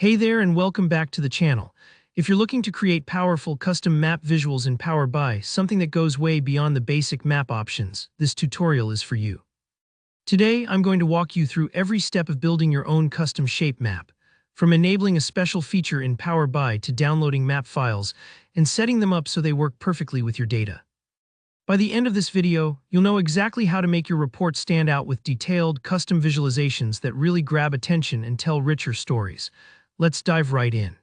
Hey there and welcome back to the channel. If you're looking to create powerful custom map visuals in Power BI, something that goes way beyond the basic map options, this tutorial is for you. Today, I'm going to walk you through every step of building your own custom shape map, from enabling a special feature in Power BI to downloading map files and setting them up so they work perfectly with your data. By the end of this video, you'll know exactly how to make your report stand out with detailed, custom visualizations that really grab attention and tell richer stories. Let's dive right in.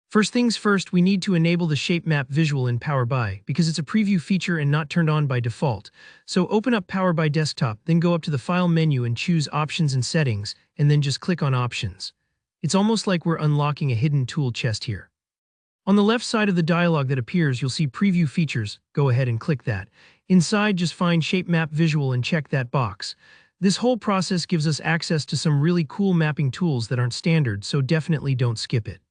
First things first, we need to enable the shape map visual in Power BI because it's a preview feature and not turned on by default. So open up Power BI Desktop, then go up to the File menu and choose Options and Settings, and then just click on Options. It's almost like we're unlocking a hidden tool chest here. On the left side of the dialog that appears, you'll see Preview Features. Go ahead and click that. Inside, just find Shape Map Visual and check that box. This whole process gives us access to some really cool mapping tools that aren't standard, so definitely don't skip it.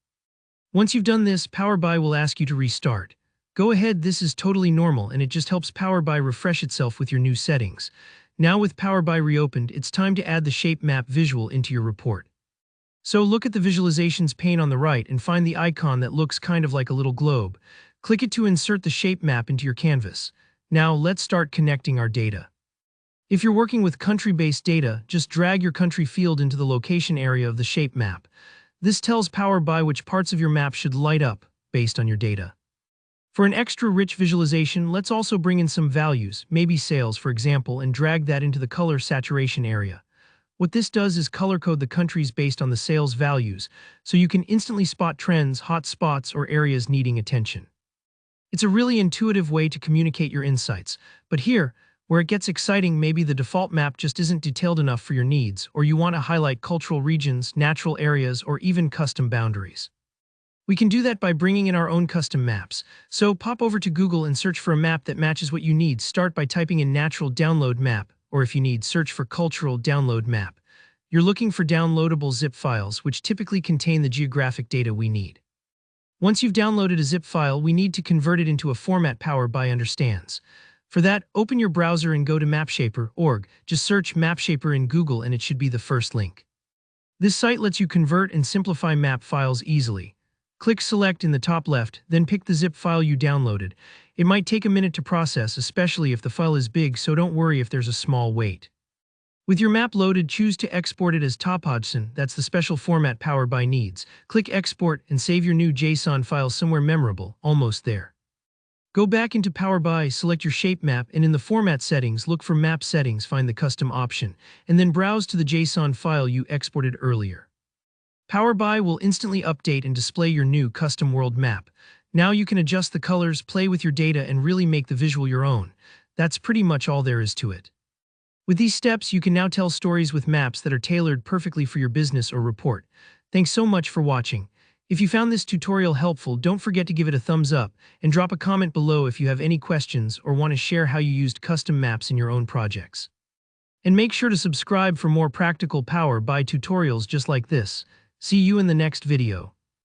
Once you've done this, Power BI will ask you to restart. Go ahead, this is totally normal, and it just helps Power BI refresh itself with your new settings. Now with Power BI reopened, it's time to add the shape map visual into your report. So look at the Visualizations pane on the right and find the icon that looks kind of like a little globe. Click it to insert the shape map into your canvas. Now let's start connecting our data. If you're working with country-based data, just drag your country field into the location area of the shape map. This tells Power BI which parts of your map should light up based on your data. For an extra rich visualization, let's also bring in some values, maybe sales for example, and drag that into the color saturation area. What this does is color code the countries based on the sales values, so you can instantly spot trends, hot spots, or areas needing attention. It's a really intuitive way to communicate your insights, but here, where it gets exciting, maybe the default map just isn't detailed enough for your needs, or you want to highlight cultural regions, natural areas, or even custom boundaries. We can do that by bringing in our own custom maps. So pop over to Google and search for a map that matches what you need. Start by typing in natural download map, or if you need, search for cultural download map. You're looking for downloadable zip files, which typically contain the geographic data we need. Once you've downloaded a zip file, we need to convert it into a format Power BI understands. For that, open your browser and go to mapshaper.org. Just search Mapshaper in Google and it should be the first link. This site lets you convert and simplify map files easily. Click Select in the top left, then pick the zip file you downloaded. It might take a minute to process, especially if the file is big, so don't worry if there's a small wait. With your map loaded, choose to export it as TOPHODSON. That's the special format Power BI needs. Click Export and save your new JSON file somewhere memorable. Almost there. Go back into Power BI, select your shape map, and in the Format settings, look for Map Settings, find the Custom option, and then browse to the JSON file you exported earlier. Power BI will instantly update and display your new custom world map. Now you can adjust the colors, play with your data, and really make the visual your own. That's pretty much all there is to it. With these steps, you can now tell stories with maps that are tailored perfectly for your business or report. Thanks so much for watching. If you found this tutorial helpful, don't forget to give it a thumbs up and drop a comment below if you have any questions or want to share how you used custom maps in your own projects. And make sure to subscribe for more practical Power BI tutorials just like this. See you in the next video.